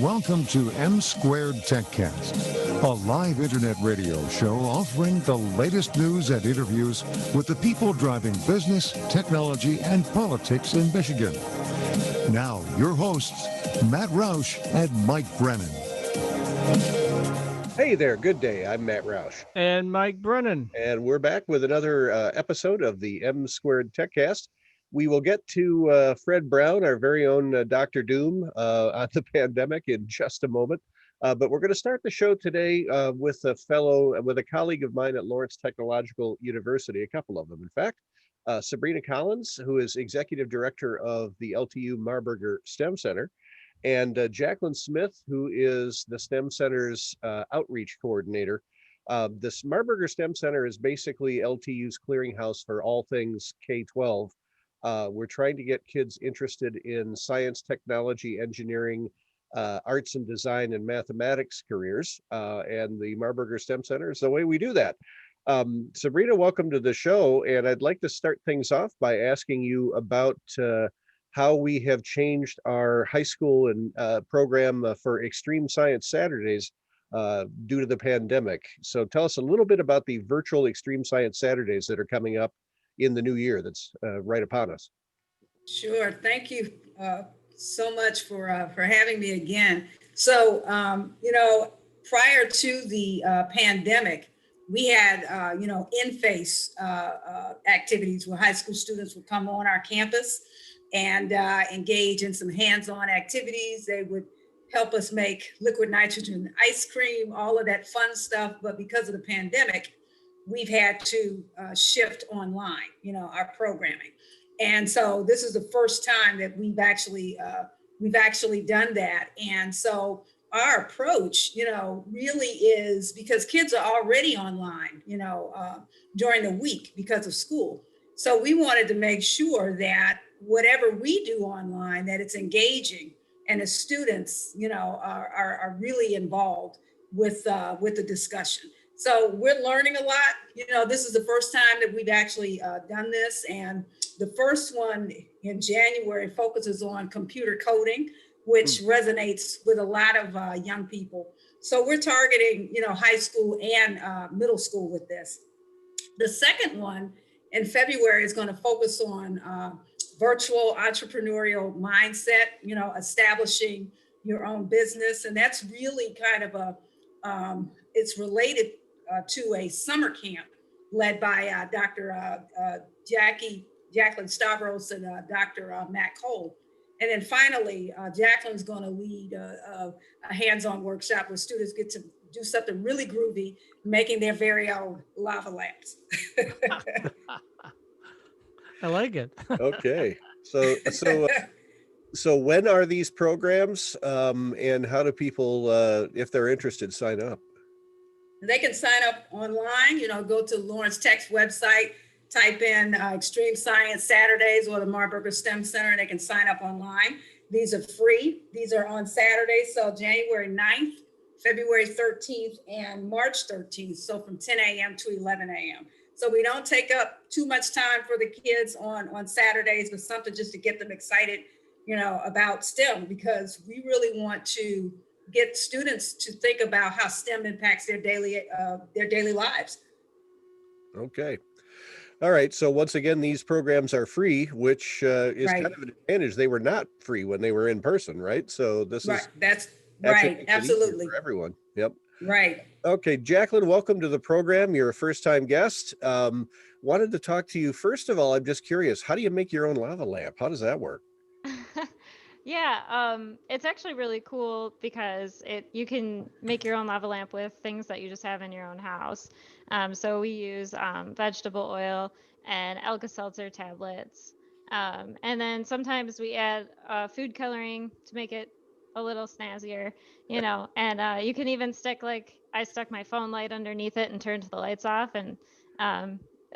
Welcome to M2Techcast, a live internet radio show offering the latest news and interviews with the people driving business, technology, and politics in Michigan. Now, your hosts, Matt Roush and Mike Brennan. Hey there, good day. I'm Matt Roush. And Mike Brennan. And we're back with another episode of the M2Techcast. We will get to Fred Brown, our very own Dr. Doom, on the pandemic in just a moment. But we're going to start the show today with a colleague of mine at Lawrence Technological University, a couple of them, in fact. Sabrina Collins, who is Executive Director of the LTU Marburger STEM Center, and Jacqueline Smith, who is the STEM Center's outreach coordinator. This Marburger STEM Center is basically LTU's clearinghouse for all things K-12. We're trying to get kids interested in science, technology, engineering, arts and design, and mathematics careers. And the Marburger STEM Center is the way we do that. Sabrina, welcome to the show. And I'd like to start things off by asking you about how we have changed our high school and program for Extreme Science Saturdays due to the pandemic. So tell us a little bit about the virtual Extreme Science Saturdays that are coming up in the new year that's right upon us. Sure. Thank you so much for having me again. So, prior to the pandemic, we had, in-face activities where high school students would come on our campus and engage in some hands-on activities. They would help us make liquid nitrogen ice cream, all of that fun stuff. But because of the pandemic, we've had to shift online, our programming. And so this is the first time that we've actually done that. And so our approach, really is because kids are already online, during the week because of school. So we wanted to make sure that whatever we do online, that it's engaging and the students, are really involved with the discussion. So we're learning a lot. This is the first time that we've actually done this. And the first one in January focuses on computer coding, which resonates with a lot of young people. So we're targeting, high school and middle school with this. The second one in February is going to focus on virtual entrepreneurial mindset, establishing your own business. And that's really kind of it's related to a summer camp led by Dr. Jacqueline Stavros and Dr. Matt Cole. And then finally, Jacqueline's going to lead a hands-on workshop where students get to do something really groovy, making their very own lava lamps. I like it. Okay. So when are these programs and how do people, if they're interested, sign up? They can sign up online, go to Lawrence Tech's website, type in Extreme Science Saturdays or the Marburger STEM Center, and they can sign up online. These are free. These are on Saturdays, so January 9th, February 13th, and March 13th, so from 10 a.m. to 11 a.m. So we don't take up too much time for the kids on Saturdays, but something just to get them excited, about STEM, because we really want to get students to think about how STEM impacts their daily lives. Okay. All right. So once again, these programs are free, which is Right. kind of an advantage. They were not free when they were in person, right? So this Right. is That's actually right. makes it easier Absolutely. for everyone. Yep. Right. Okay, Jacqueline, welcome to the program. You're a first-time guest. Wanted to talk to you. First of all, I'm just curious, how do you make your own lava lamp? How does that work? Yeah, it's actually really cool because you can make your own lava lamp with things that you just have in your own house. So we use vegetable oil and Alka-Seltzer tablets. And then sometimes we add food coloring to make it a little snazzier, and you can even I stuck my phone light underneath it and turned the lights off and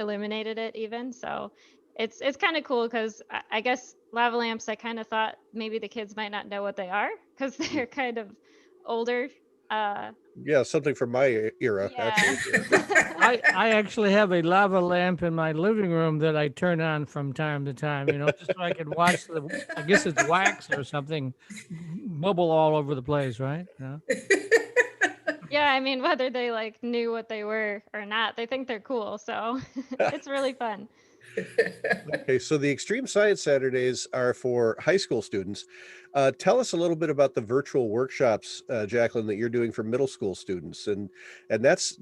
illuminated it even. So it's kind of cool because I guess lava lamps, I kind of thought maybe the kids might not know what they are because they're kind of older. Yeah, something from my era, Yeah. actually. I actually have a lava lamp in my living room that I turn on from time to time, just so I can watch I guess it's wax or something, bubble all over the place, right? Yeah. Yeah, I mean, whether they like knew what they were or not, they think they're cool. So it's really fun. Okay, so the Extreme Science Saturdays are for high school students. Tell us a little bit about the virtual workshops, Jacqueline, that you're doing for middle school students, and that's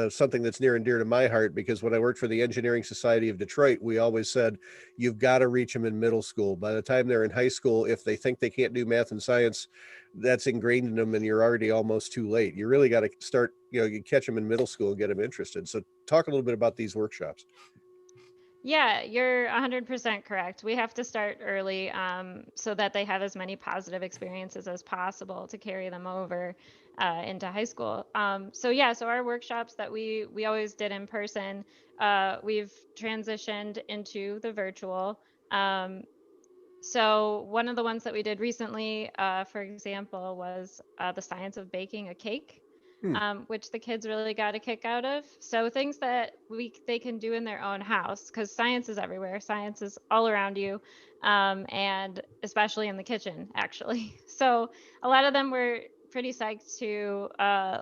something that's near and dear to my heart because when I worked for the Engineering Society of Detroit, we always said you've got to reach them in middle school. By the time they're in high school, if they think they can't do math and science, that's ingrained in them, and you're already almost too late. You really got to start, you catch them in middle school and get them interested. So talk a little bit about these workshops. Yeah, you're 100% correct. We have to start early so that they have as many positive experiences as possible to carry them over into high school. So our workshops that we always did in person, we've transitioned into the virtual. So one of the ones that we did recently, for example, was the science of baking a cake, Hmm. which the kids really got a kick out of. So things that they can do in their own house, because science is everywhere. Science is all around you, and especially in the kitchen, actually. So a lot of them were pretty psyched to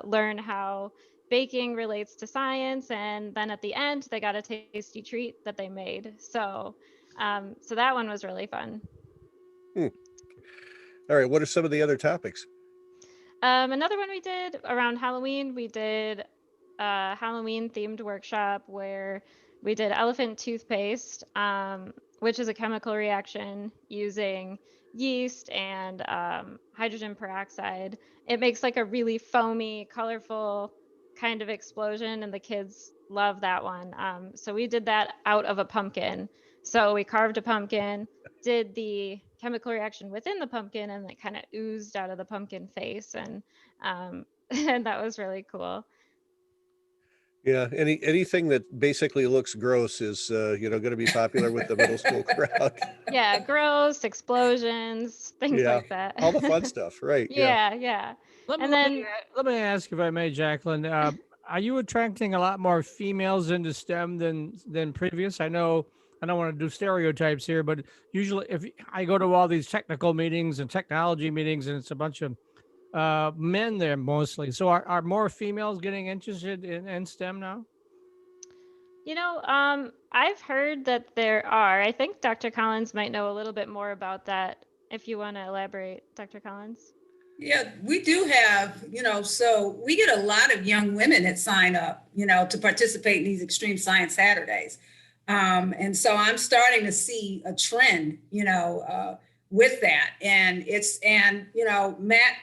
learn how baking relates to science, and then at the end, they got a tasty treat that they made. So that one was really fun. Hmm. All right, what are some of the other topics? Another one we did around Halloween, we did a Halloween themed workshop where we did elephant toothpaste, which is a chemical reaction using yeast and hydrogen peroxide. It makes like a really foamy, colorful kind of explosion, and the kids love that one. So we did that out of a pumpkin. So we carved a pumpkin, did the chemical reaction within the pumpkin, and it kind of oozed out of the pumpkin face, and and that was really cool. Yeah, anything that basically looks gross is going to be popular with the middle school crowd. Yeah, gross explosions, things Yeah, like that. all the fun stuff, right? Yeah. Yeah. Let me And let me then let me ask if I may, Jacqueline. Are you attracting a lot more females into STEM than previous? I know I don't want to do stereotypes here, but usually if I go to all these technical meetings and technology meetings, and it's a bunch of men there mostly. So are more females getting interested in STEM now? I've heard that there are. I think Dr. Collins might know a little bit more about that if you want to elaborate, Dr. Collins. Yeah, we do have, so we get a lot of young women that sign up, to participate in these Extreme Science Saturdays. And so I'm starting to see a trend, with that. Matt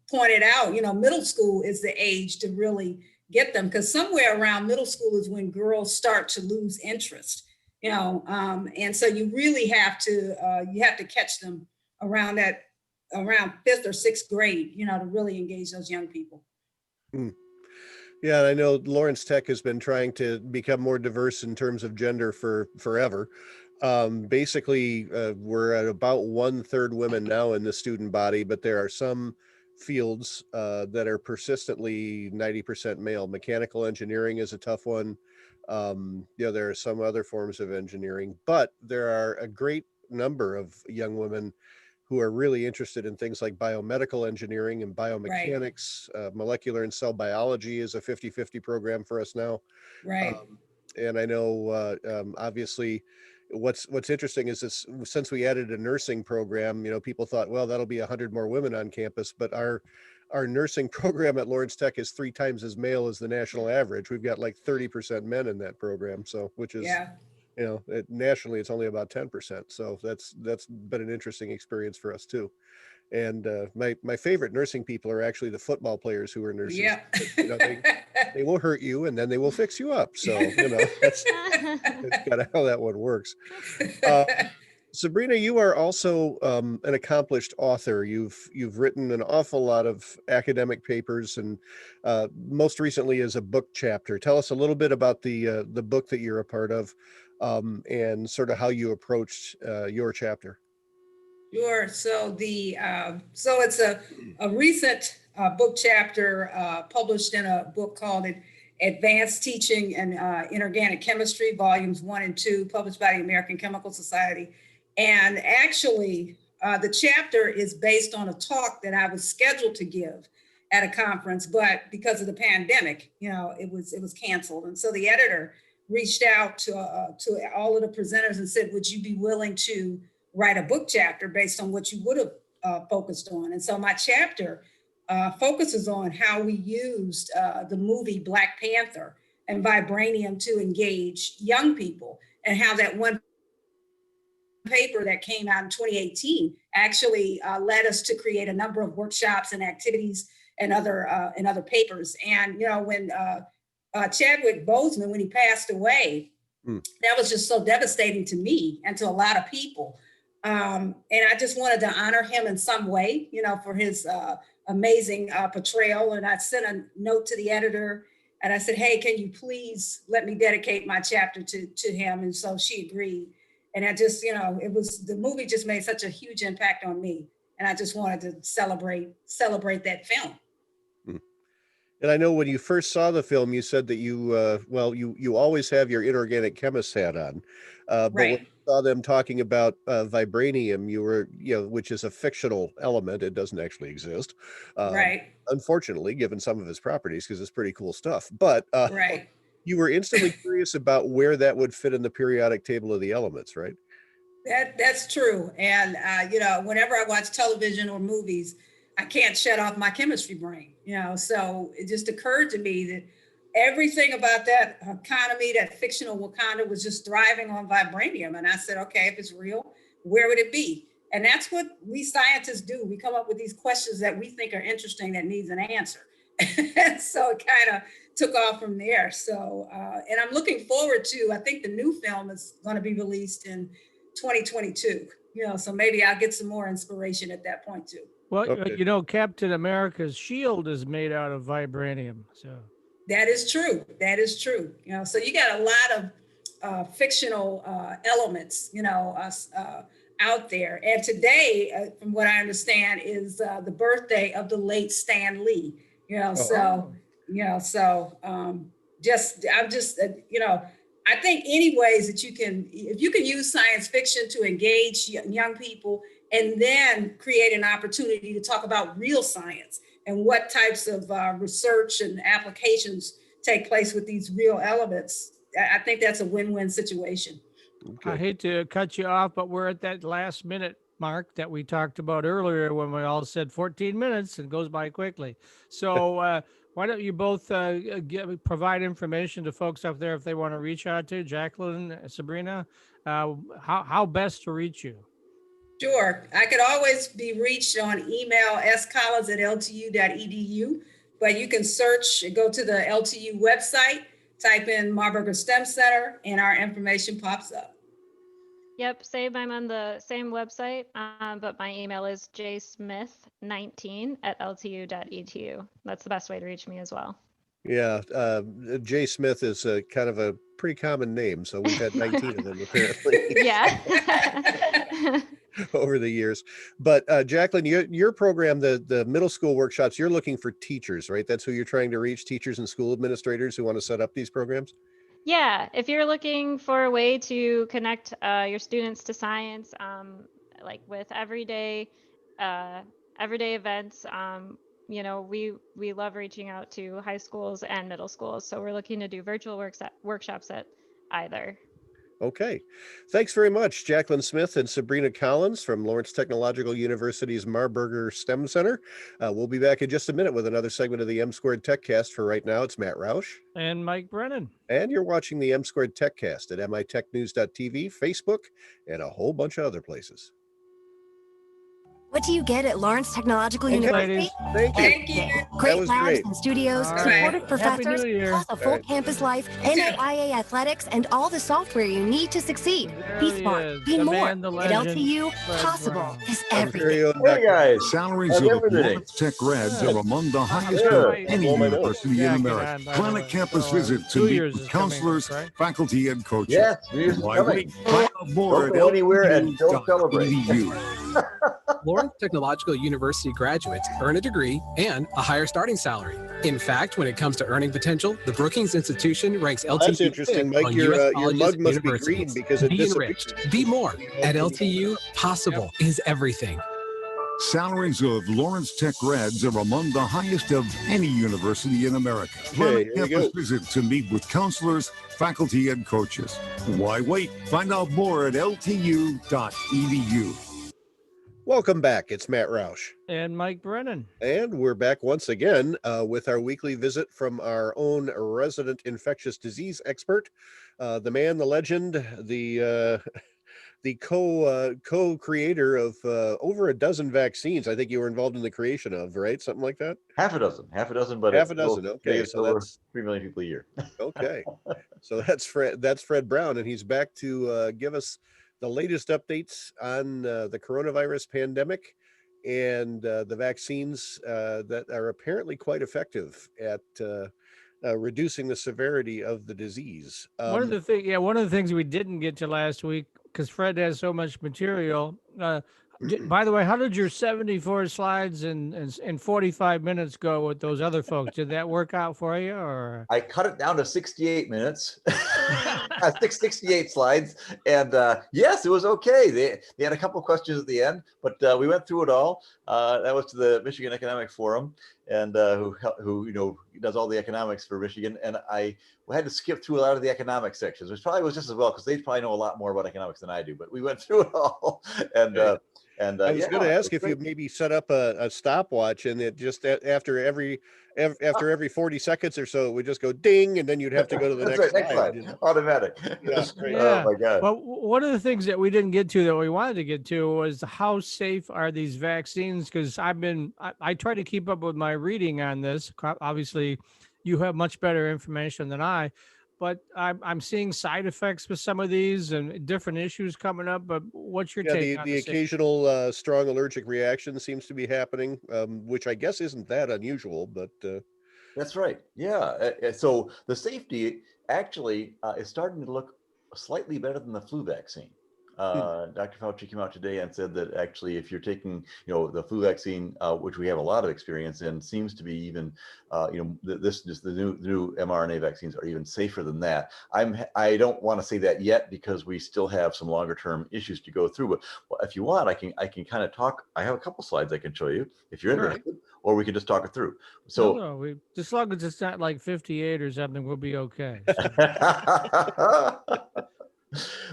pointed out, middle school is the age to really get them, because somewhere around middle school is when girls start to lose interest, and so you really have to catch them around fifth or sixth grade, to really engage those young people. Hmm. Yeah, I know Lawrence Tech has been trying to become more diverse in terms of gender for forever. Basically, we're at about 1/3 women now in the student body, but there are some fields that are persistently 90% male. Mechanical engineering is a tough one. There are some other forms of engineering, but there are a great number of young women who are really interested in things like biomedical engineering and Right, biomechanics. Molecular and cell biology is a 50-50 program for us now. right. Um, and I know, obviously, what's interesting is this, since we added a nursing program, people thought, well, that'll be 100 more women on campus, but our nursing program at Lawrence Tech is 3 times as male as the national average. We've got like 30% men in that program, so which is Yeah. nationally it's only about 10%. So that's been an interesting experience for us too. And my favorite nursing people are actually the football players who are nurses. Yeah. They will hurt you and then they will fix you up. So that's kind of how that one works. Uh, Sabrina, you are also an accomplished author. You've written an awful lot of academic papers, and most recently as a book chapter. Tell us a little bit about the book that you're a part of, and sort of how you approached your chapter. Sure. So it's a recent book chapter published in a book called Advanced Teaching in Inorganic Chemistry, Volumes 1 and 2, published by the American Chemical Society. And actually, the chapter is based on a talk that I was scheduled to give at a conference, but because of the pandemic, it was canceled. And so the editor reached out to all of the presenters and said, "Would you be willing to write a book chapter based on what you would have focused on?" And so my chapter focuses on how we used the movie Black Panther and vibranium to engage young people, and how that one paper that came out in 2018 actually led us to create a number of workshops and activities and other papers. And when Chadwick Boseman, when he passed away, that was just so devastating to me and to a lot of people. And I just wanted to honor him in some way, for his amazing portrayal. And I sent a note to the editor and I said, "Hey, can you please let me dedicate my chapter to him?" And so she agreed. And I just, the movie just made such a huge impact on me. And I just wanted to celebrate that film. And I know when you first saw the film, you said that you always have your inorganic chemist hat on. But when you saw them talking about vibranium, you were, which is a fictional element. It doesn't actually exist. Unfortunately, given some of its properties, because it's pretty cool stuff. But you were instantly curious about where that would fit in the periodic table of the elements, right? That's true. And, whenever I watch television or movies, I can't shut off my chemistry brain, so it just occurred to me that everything about that economy, that fictional Wakanda, was just thriving on vibranium. And I said, okay, if it's real, where would it be? And that's what we scientists do. We come up with these questions that we think are interesting that needs an answer. And so it kind of took off from there. So, and I'm looking forward to, I think the new film is going to be released in 2022, so maybe I'll get some more inspiration at that point too. Well, okay. Captain America's shield is made out of vibranium. So that is true. That is true. So you got a lot of fictional elements, out there. And today, from what I understand, is the birthday of the late Stan Lee. I think any ways that if you can use science fiction to engage young people, and then create an opportunity to talk about real science and what types of research and applications take place with these real elements, I think that's a win-win situation. Okay. I hate to cut you off, but we're at that last minute mark that we talked about earlier when we all said 14 minutes and goes by quickly. So why don't you both provide information to folks up there if they want to reach out to Jacqueline, Sabrina, how best to reach you? Sure. I could always be reached on email scollins@ltu.edu, but you can go to the LTU website, type in Marburger STEM Center, and our information pops up. Yep, same. I'm on the same website, but my email is jsmith19@ltu.edu. That's the best way to reach me as well. Yeah, J. Smith is kind of a pretty common name, so we've had 19 of them apparently. Yeah. Over the years. But Jacqueline, your program, the middle school workshops, you're looking for teachers, right? That's who you're trying to reach, teachers and school administrators who want to set up these programs? Yeah, if you're looking for a way to connect your students to science, like with everyday events, we love reaching out to high schools and middle schools. So we're looking to do virtual workshops at either. Okay. Thanks very much, Jacqueline Smith and Sabrina Collins from Lawrence Technological University's Marburger STEM Center. We'll be back in just a minute with another segment of the M2Techcast. For right now, it's Matt Roush. And Mike Brennan. And you're watching the M2Techcast at mitechnews.tv, Facebook, and a whole bunch of other places. What do you get at Lawrence Technological Okay. University? Thank you. Thank you. That Great was labs great. and studios, All supportive right. professors, Happy New Year. plus a full right. campus life, You too. NAIA athletics, and all the software you need to succeed. There Be he smart, is, be the more. man, the At legend, LTU, Fred possible Brown. is Our everything. very own Hey Dr. guys, Salaries how's of everything? Lawrence Tech grads are among the highest Good. of any Blow my nose. university in Jackie America. on, by Plan the a way. campus So, visit to New meet Year's with is coming up, counselors, right? faculty, and coaches. Yes, New Year's is Why coming. wait? Find out more Don't at go anywhere and don't celebrate. ltu.edu. Lawrence Technological University graduates earn a degree and a higher starting salary. In fact, when it comes to earning potential, the Brookings Institution ranks LTU That's interesting, fifth Mike. on Your US your colleges mug and must be universities. green because it Be disappeared. enriched. Be more. At LTU, possible is everything. Salaries of Lawrence Tech grads are among the highest of any university in America. Plan Okay, a here we campus go. visit to meet with counselors, faculty, and coaches. Why wait? Find out more at ltu.edu. Welcome back. It's Matt Roush. And Mike Brennan. And we're back once again with our weekly visit from our own resident infectious disease expert, the man, the legend, the co-creator of over a dozen vaccines. I think you were involved in the creation of, right? Something like that. Half a dozen, but Half it's a dozen. still Okay, big, so over that's 3 million people a year. okay. So that's Fred Brown, and he's back to give us the latest updates on the coronavirus pandemic and the vaccines that are apparently quite effective at reducing the severity of the disease. One of the things we didn't get to last week because Fred has so much material. By the way, how did your 74 slides in 45 minutes go with those other folks? Did that work out for you, or? I cut it down to 68 minutes, 68 slides, and yes, it was okay. They had a couple of questions at the end, but we went through it all. That was to the Michigan Economic Forum, and who does all the economics for Michigan, and we had to skip through a lot of the economic sections, which probably was just as well because they probably know a lot more about economics than I do. But we went through it all, and. I was going to ask if you maybe set up a stopwatch, and it just after every 40 seconds or so, it would just go ding, and then you'd have to go to the next slide. Automatic. Yeah, great. Oh my God. Well, one of the things that we didn't get to that we wanted to get to was how safe are these vaccines? Because I try to keep up with my reading on this. Obviously, you have much better information than I. But I'm seeing side effects with some of these and different issues coming up. But what's your take on the occasional strong allergic reaction seems to be happening, which I guess isn't that unusual, but that's right. Yeah. So the safety actually is starting to look slightly better than the flu vaccine. Dr. Fauci came out today and said that actually, if you're taking, the flu vaccine, which we have a lot of experience in, seems to be even, the new mRNA vaccines are even safer than that. I don't want to say that yet because we still have some longer term issues to go through. But if you want, I can kind of talk. I have a couple slides I can show you if you're interested, or we can just talk it through. So no, as long as it's not like 58 or something, we'll be okay.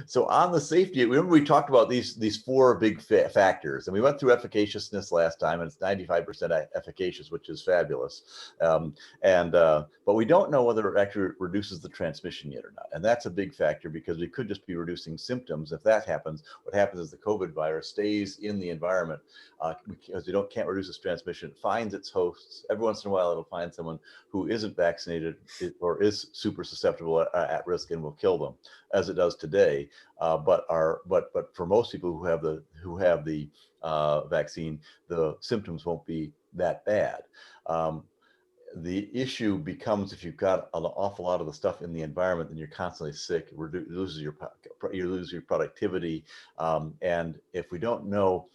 So on the safety, remember we talked about these four big factors, and we went through efficaciousness last time, and it's 95% efficacious, which is fabulous. But we don't know whether it actually reduces the transmission yet or not, and that's a big factor because we could just be reducing symptoms. If that happens, what happens is the COVID virus stays in the environment because we can't reduce its transmission. It finds its hosts. Every once in a while, it'll find someone who isn't vaccinated or is super susceptible at risk and will kill them, as it does today. But for most people who have the vaccine, the symptoms won't be that bad. The issue becomes if you've got an awful lot of the stuff in the environment, then you're constantly sick. You lose your productivity, and if we don't know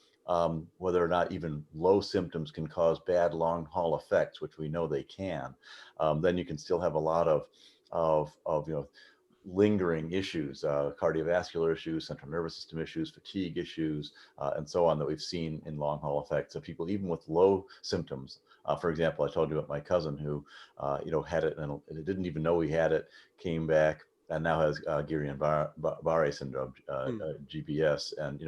whether or not even low symptoms can cause bad long haul effects, which we know they can, then you can still have a lot of lingering issues, cardiovascular issues, central nervous system issues, fatigue issues, and so on that we've seen in long haul effects. So people even with low symptoms, for example, I told you about my cousin who, had it and didn't even know he had it, came back and now has Guillain-Barré syndrome, GBS, and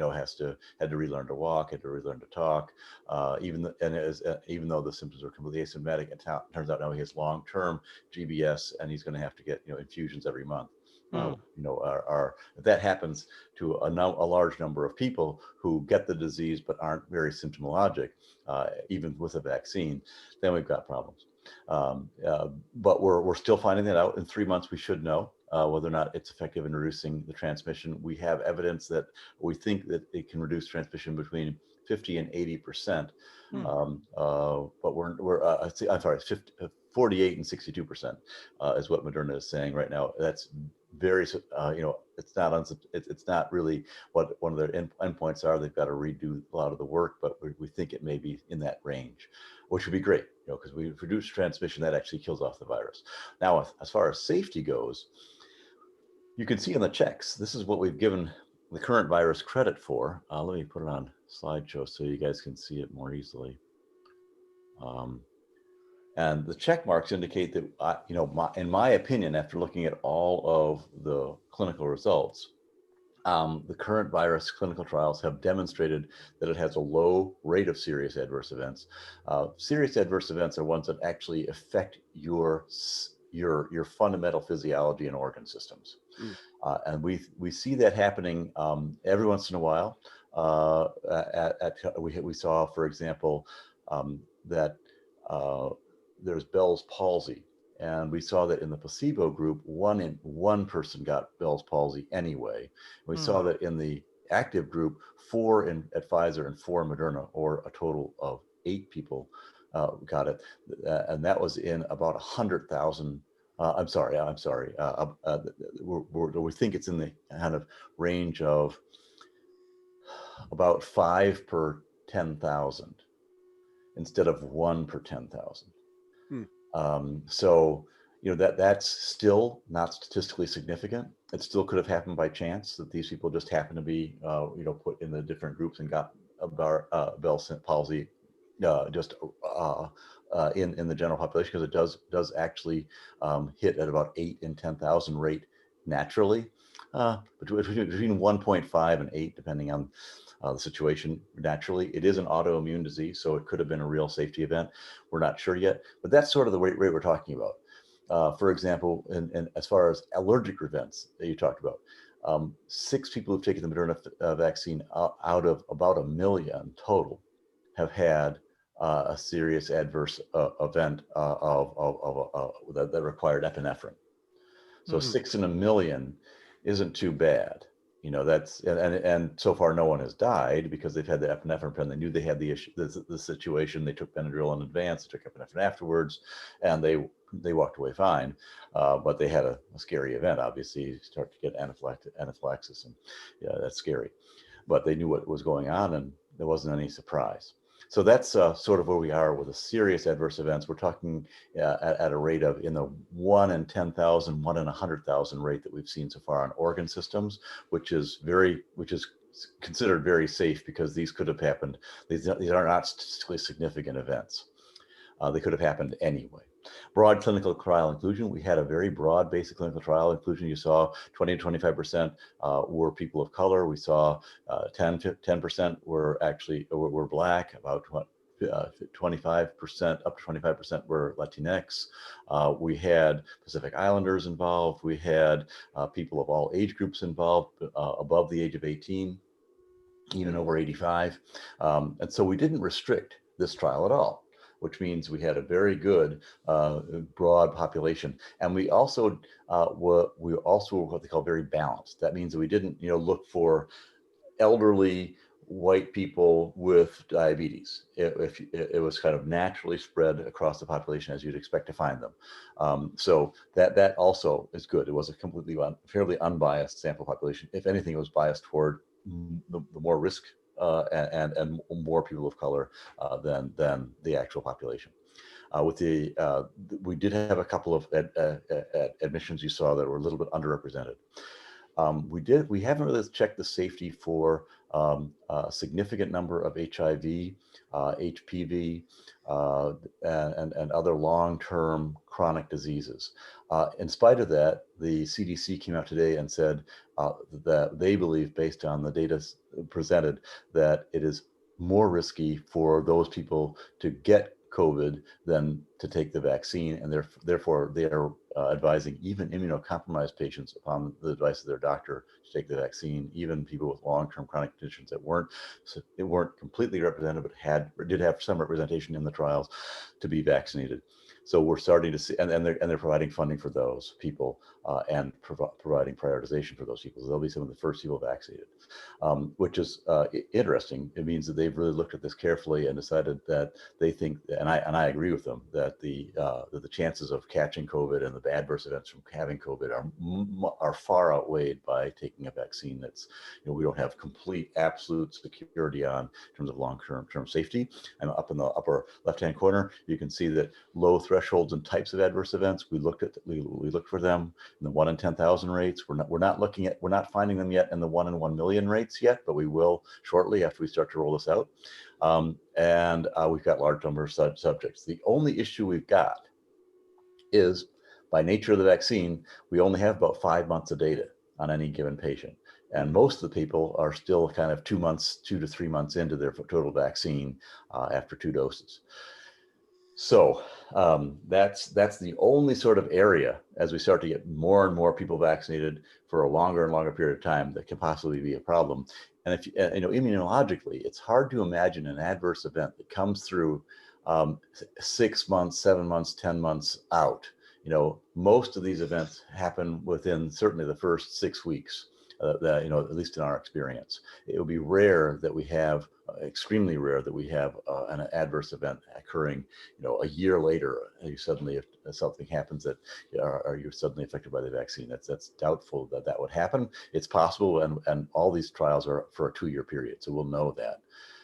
had to relearn to walk, had to relearn to talk, even though the symptoms are completely asymptomatic. It turns out now he has long-term GBS, and he's going to have to get infusions every month. Hmm. If that happens to a large number of people who get the disease but aren't very symptomologic, even with a vaccine, then we've got problems. But we're still finding that out. In 3 months, we should know whether or not it's effective in reducing the transmission. We have evidence that we think that it can reduce transmission between 50 and 80%. But I'm sorry, 48 and 62% is what Moderna is saying right now. That's very, it's not really what one of their endpoints are. They've got to redo a lot of the work, but we think it may be in that range, which would be great, because we reduce transmission, that actually kills off the virus. Now, as far as safety goes, you can see in the checks, this is what we've given the current virus credit for. Let me put it on slideshow so you guys can see it more easily. And the check marks indicate that, in my opinion, after looking at all of the clinical results, the current virus clinical trials have demonstrated that it has a low rate of serious adverse events. Serious adverse events are ones that actually affect your fundamental physiology and organ systems. And we see that happening every once in a while. We saw, for example, that there's Bell's palsy, and we saw that in the placebo group, one person got Bell's palsy anyway. We saw that in the active group, 4 at Pfizer and 4 Moderna, or a total of 8 people got it, and that was in about 100,000. I'm sorry. We think it's in the kind of range of about 5 per 10,000 instead of 1 per 10,000. So, that's still not statistically significant. It still could have happened by chance that these people just happened to be, put in the different groups and got Bell's palsy just in the general population, because it does actually hit at about 8 in 10,000 rate naturally, between 1.5 and 8, depending on the situation. Naturally, it is an autoimmune disease, so it could have been a real safety event. We're not sure yet, but that's sort of the rate we're talking about. For example, and as far as allergic events that you talked about, 6 people who've taken the Moderna vaccine out of about 1 million total have had a serious adverse event that required epinephrine. So 6 in 1 million isn't too bad. That's and so far no one has died because they've had the epinephrine pen. They knew they had the issue, the situation. They took Benadryl in advance, they took epinephrine afterwards, and they walked away fine. But they had a scary event. Obviously, you start to get anaphylaxis, and that's scary. But they knew what was going on, and there wasn't any surprise. So that's sort of where we are with the serious adverse events. We're talking at a rate of in the 1 in 10,000, 1 in 100,000 rate that we've seen so far on organ systems, which is considered very safe, because these could have happened. These are not statistically significant events. They could have happened anyway. Broad clinical trial inclusion. We had a very broad basic clinical trial inclusion. You saw 20 to 25% were people of color. We saw 10% were Black, about 25%, up to 25% were Latinx. We had Pacific Islanders involved. We had people of all age groups involved, above the age of 18, even over 85. And so we didn't restrict this trial at all, which means we had a very good broad population. And we also were what they call very balanced. That means that we didn't look for elderly white people with diabetes. It was kind of naturally spread across the population as you'd expect to find them. So that also is good. It was a completely fairly unbiased sample population. If anything, it was biased toward the more risk and more people of color than the actual population. We did have a couple of admissions you saw that were a little bit underrepresented. We haven't really checked the safety for a significant number of HIV, HPV, and other long-term chronic diseases. In spite of that, the CDC came out today and said that they believe, based on the data presented, that it is more risky for those people to get COVID than to take the vaccine, and therefore they are advising even immunocompromised patients upon the advice of their doctor to take the vaccine, even people with long-term chronic conditions that weren't completely represented but did have some representation in the trials, to be vaccinated. So we're starting to see, and they're providing funding for those people and providing prioritization for those people. So they'll be some of the first people vaccinated, which is interesting. It means that they've really looked at this carefully and decided that they think, and I agree with them, that the chances of catching COVID and the adverse events from having COVID are far outweighed by taking a vaccine that's, we don't have complete absolute security on in terms of long-term safety. And up in the upper left-hand corner, you can see that low thresholds and types of adverse events. We looked for them in the 1 in 10,000 rates. We're not finding them yet in the 1 in 1 million rates yet, but we will shortly after we start to roll this out. And we've got large number of subjects. The only issue we've got is, by nature of the vaccine, we only have about 5 months of data on any given patient. And most of the people are still kind of 2 to 3 months into their total vaccine after 2 doses. So that's the only sort of area, as we start to get more and more people vaccinated for a longer and longer period of time, that can possibly be a problem. And if immunologically, it's hard to imagine an adverse event that comes through 6 months, 7 months, 10 months out. Most of these events happen within certainly the first 6 weeks. At least in our experience, it would be rare that we have, extremely rare that we have an adverse event occurring, a year later. You suddenly, if something happens that are you suddenly affected by the vaccine, that's doubtful that would happen. It's possible, and all these trials are for a 2-year period, so we'll know that.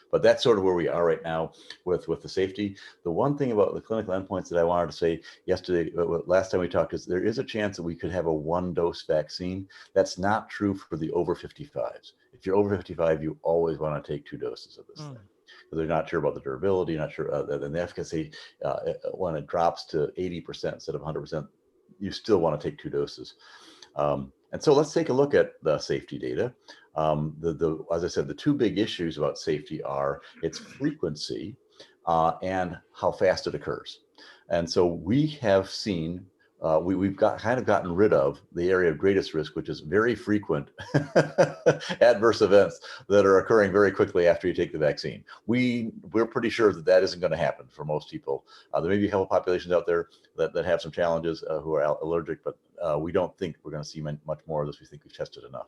But that's sort of where we are right now with the safety. The one thing about the clinical endpoints that I wanted to say yesterday, last time we talked, is there is a chance that we could have a 1-dose vaccine. That's not true for the over 55s. If you're over 55, you always want to take 2 doses of this thing. So they're not sure about the durability, not sure, and the efficacy, when it drops to 80% instead of 100%, you still want to take 2 doses. And so let's take a look at the safety data. As I said, the 2 big issues about safety are its frequency and how fast it occurs. And so we have seen, we've gotten rid of the area of greatest risk, which is very frequent adverse events that are occurring very quickly after you take the vaccine. We're pretty sure that isn't going to happen for most people. There may be a couple populations out there that have some challenges who are allergic, but we don't think we're going to see much more of this. We think we've tested enough.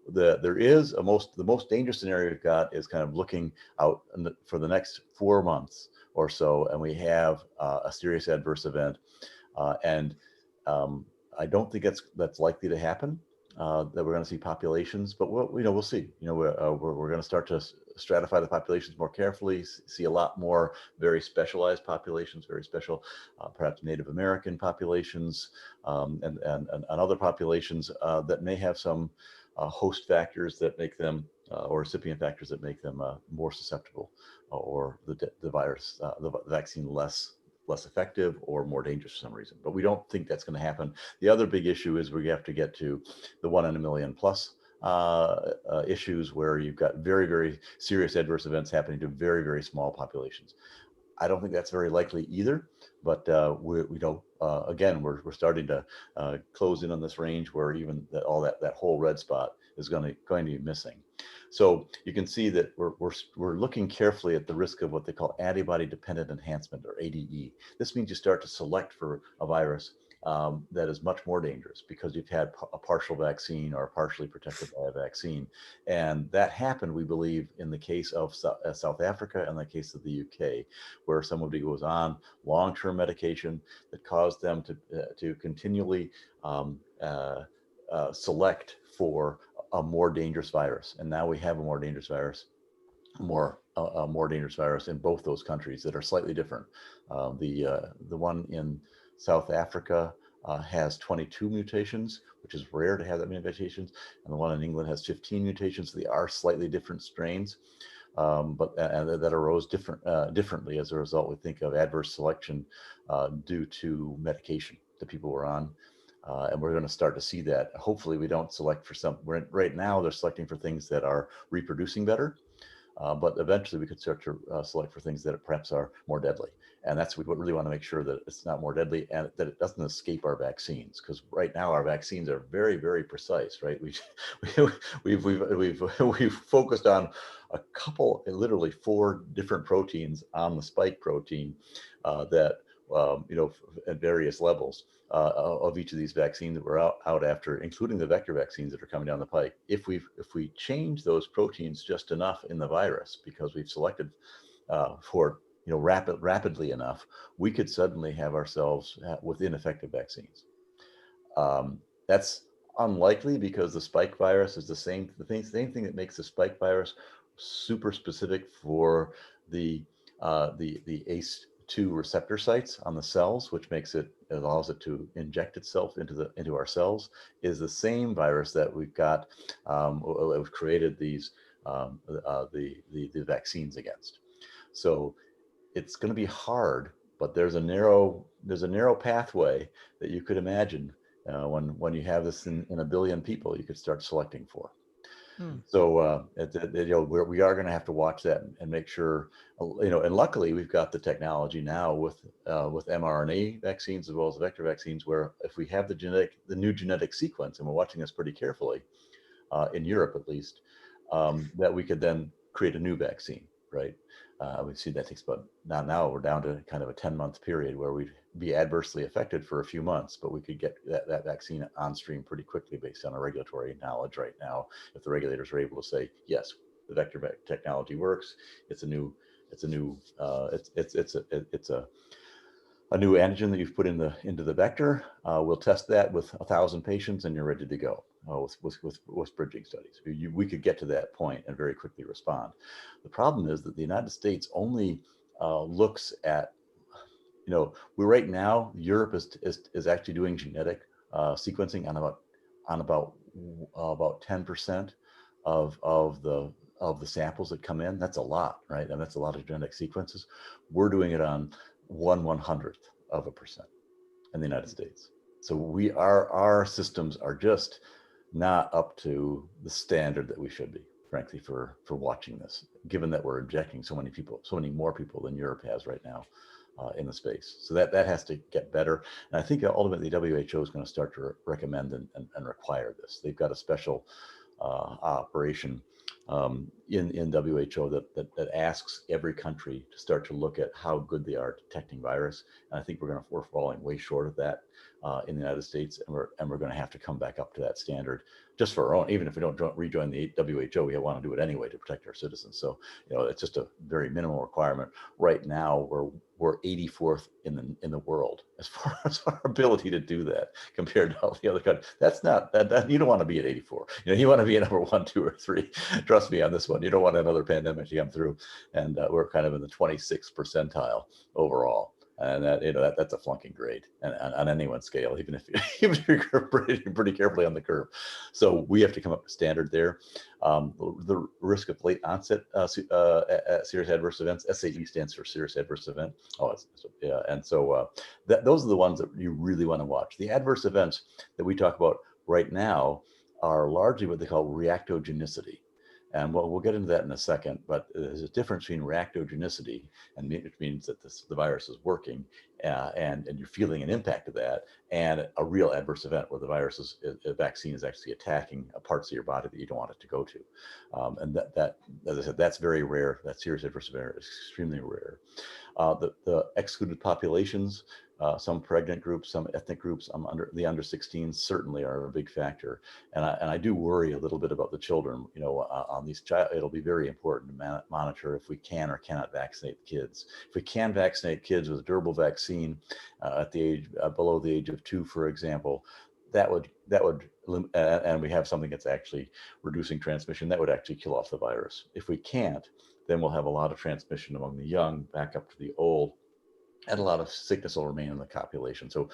There is the most dangerous scenario we've got is kind of looking out for the next 4 months or so, and we have a serious adverse event, and I don't think that's likely to happen. That we're going to see populations, but we'll see. We're going to start to stratify the populations more carefully, see a lot more very specialized populations, very special, perhaps Native American populations, and other populations that may have some host factors that make them, or recipient factors that make them more susceptible, or the virus, the vaccine less effective or more dangerous for some reason. But we don't think that's going to happen. The other big issue is we have to get to the 1 in a million plus issues where you've got very, very serious adverse events happening to very, very small populations. I don't think that's very likely either, but again, we're starting to close in on this range where even that whole red spot is going to be missing. So you can see that we're looking carefully at the risk of what they call antibody dependent enhancement, or ADE. This means you start to select for a virus that is much more dangerous because you've had a partial vaccine or partially protected by a vaccine. And that happened, we believe, in the case of South Africa and the case of the UK, where somebody was on long-term medication that caused them to continually select for a more dangerous virus. And now we have a more dangerous virus, a more dangerous virus in both those countries that are slightly different. The one in South Africa has 22 mutations, which is rare to have that many mutations, and the one in England has 15 mutations. So they are slightly different strains, but that arose differently as a result, we think, of adverse selection due to medication that people were on. And we're going to start to see that. Hopefully we don't select for right now they're selecting for things that are reproducing better. but eventually we could start to select for things that perhaps are more deadly. And that's what we really want to make sure that it's not more deadly and that it doesn't escape our vaccines. Because right now our vaccines are very, very precise, right? We've focused on a couple, literally 4 different proteins on the spike protein that at various levels of each of these vaccines that we're out after, including the vector vaccines that are coming down the pike. If we change those proteins just enough in the virus, because we've selected for rapidly enough, we could suddenly have ourselves with ineffective vaccines. That's unlikely because the spike virus is the same thing that makes the spike virus super specific for the ACE2 receptor sites on the cells, which allows it to inject itself into our cells, is the same virus that we've got we've created these the vaccines against. So it's going to be hard, but there's a narrow pathway that you could imagine when you have this in 1 billion people, you could start selecting for. So we are going to have to watch that and make sure, and luckily we've got the technology now with mRNA vaccines as well as vector vaccines, where if we have the new genetic sequence, and we're watching this pretty carefully in Europe at least, that we could then create a new vaccine, right? We see that takes about, now we're down to kind of a 10-month period where we'd be adversely affected for a few months, but we could get that vaccine on stream pretty quickly based on our regulatory knowledge right now. If the regulators are able to say, yes, the vector technology works, it's a new antigen that you've put into the vector. We'll test that with 1,000 patients and you're ready to go with bridging studies. We could get to that point and very quickly respond. The problem is that the United States only looks at, right now, Europe is actually doing genetic sequencing on about 10% of the samples that come in. That's a lot, right? And that's a lot of genetic sequences. We're doing it on 1/100th of a percent in the United States. So our systems are just not up to the standard that we should be, frankly, for watching this, given that we're injecting so many more people than Europe has right now in the space. So that has to get better. And I think ultimately WHO is going to start to recommend and require this. They've got a special operation in WHO that asks every country to start to look at how good they are detecting virus. And I think we're falling way short of that in the United States, and we're going to have to come back up to that standard just for our own. Even if we don't rejoin the WHO, we want to do it anyway to protect our citizens. So it's just a very minimal requirement. Right now, we're 84th in the world as far as our ability to do that compared to all the other countries. That's not that you don't want to be at 84. You want to be at number 1, 2, or 3. Trust me on this one. You don't want another pandemic to come through, and we're kind of in the 26th percentile overall. And that's a flunking grade on anyone's scale, even if you're pretty carefully on the curve. So we have to come up with standard there. The risk of late onset serious adverse events, SAE stands for serious adverse event. And so those are the ones that you really want to watch. The adverse events that we talk about right now are largely what they call reactogenicity. And we'll get into that in a second, but there's a difference between reactogenicity, which means that the virus is working and you're feeling an impact of that, and a real adverse event where the vaccine is actually attacking parts of your body that you don't want it to go to. And that, as I said, that's very rare. That serious adverse event is extremely rare. The excluded populations, some pregnant groups, some ethnic groups, under 16 certainly are a big factor, and I do worry a little bit about the children. On these it'll be very important to monitor if we can or cannot vaccinate kids. If we can vaccinate kids with a durable vaccine at the age below the age of 2, for example, that would and we have something that's actually reducing transmission, that would actually kill off the virus. If we can't, then we'll have a lot of transmission among the young back up to the old, and a lot of sickness will remain in the population. So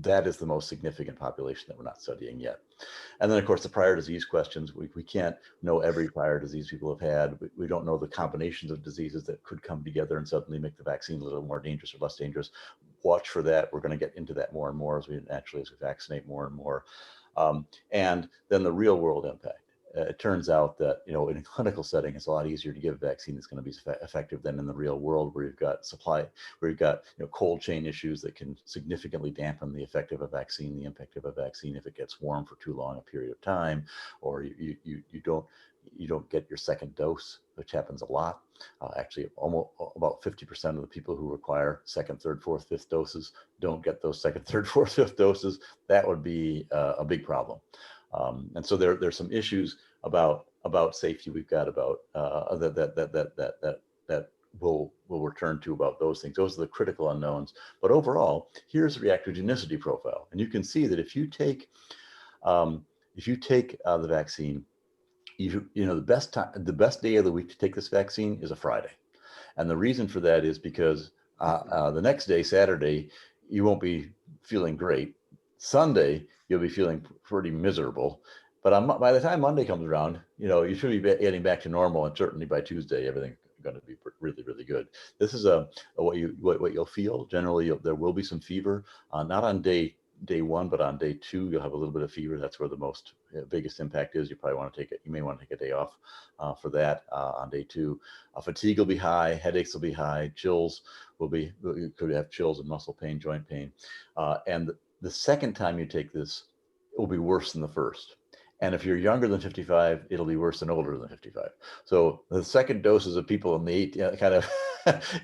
that is the most significant population that we're not studying yet. And then, of course, the prior disease questions. We can't know every prior disease people have had. We don't know the combinations of diseases that could come together and suddenly make the vaccine a little more dangerous or less dangerous. Watch for that. We're going to get into that more and more as we vaccinate more and more. And then the real world impact. it turns out that, in a clinical setting, it's a lot easier to give a vaccine that's going to be effective than in the real world, where you've got cold chain issues that can significantly dampen the effect of a vaccine, the impact of a vaccine if it gets warm for too long a period of time, or you don't get your second dose, which happens a lot. Actually, almost about 50% of the people who require second, third, fourth, fifth doses don't get those second, third, fourth, fifth doses. That would be a big problem. And so there's some issues about safety we've got about that we'll return to about those things. Those are the critical unknowns. But overall, here's the reactogenicity profile, and you can see that if you take the vaccine, the best day of the week to take this vaccine is a Friday, and the reason for that is because the next day, Saturday, you won't be feeling great. Sunday, you'll be feeling pretty miserable. But by the time Monday comes around, you should be getting back to normal, and certainly by Tuesday, everything's going to be really, really good. This is what you'll feel. Generally, there will be some fever, not on day one, but on day two, you'll have a little bit of fever. That's where the biggest impact is. You may want to take a day off for that on day two. Fatigue will be high, headaches will be high, chills you could have chills and muscle pain, joint pain. And the second time you take this, it will be worse than the first. And if you're younger than 55, it'll be worse than older than 55. So the second doses of people in the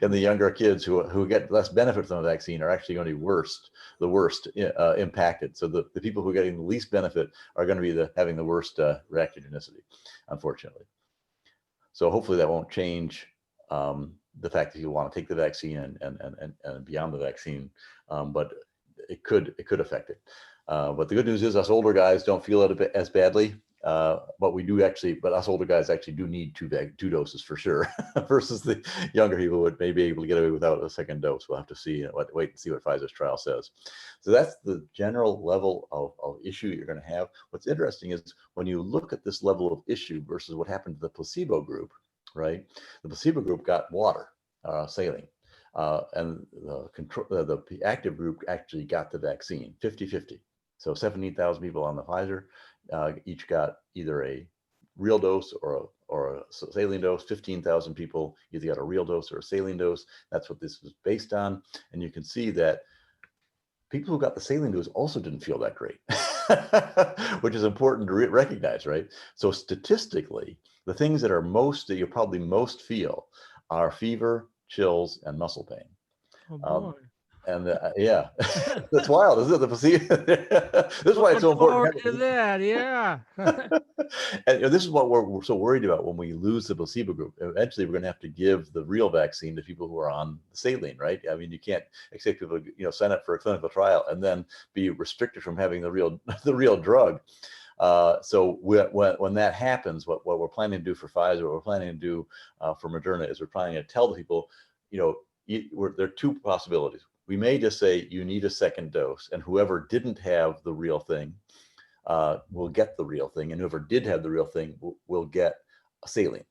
in the younger kids who get less benefit from the vaccine are actually going to be the worst impacted. So the people who are getting the least benefit are going to be having the worst reactogenicity, unfortunately. So hopefully that won't change the fact that you want to take the vaccine and beyond the vaccine, but it could affect it. But the good news is us older guys don't feel it as badly. But us older guys actually do need two doses for sure, versus the younger people would maybe able to get away without a second dose. We'll have to see, wait and see what Pfizer's trial says. So that's the general level of issue you're going to have. What's interesting is when you look at this level of issue versus what happened to the placebo group, right? The placebo group got water, saline. And the active group actually got the vaccine, 50-50. So 17,000 people on the Pfizer each got either a real dose or a saline dose. 15,000 people either got a real dose or a saline dose. That's what this was based on. And you can see that people who got the saline dose also didn't feel that great, which is important to recognize, right? So statistically, the things that you probably most feel are fever, chills, and muscle pain. Oh boy. Yeah, that's wild, isn't it? The placebo. This is why it's so important. To that, yeah. And this is what we're so worried about when we lose the placebo group. Eventually, we're going to have to give the real vaccine to people who are on saline, right? I mean, you can't expect people to sign up for a clinical trial and then be restricted from having the real drug. So when that happens, what we're planning to do for Pfizer, what we're planning to do for Moderna is we're planning to tell the people, there are two possibilities. We may just say you need a second dose, and whoever didn't have the real thing will get the real thing, and whoever did have the real thing will get a saline.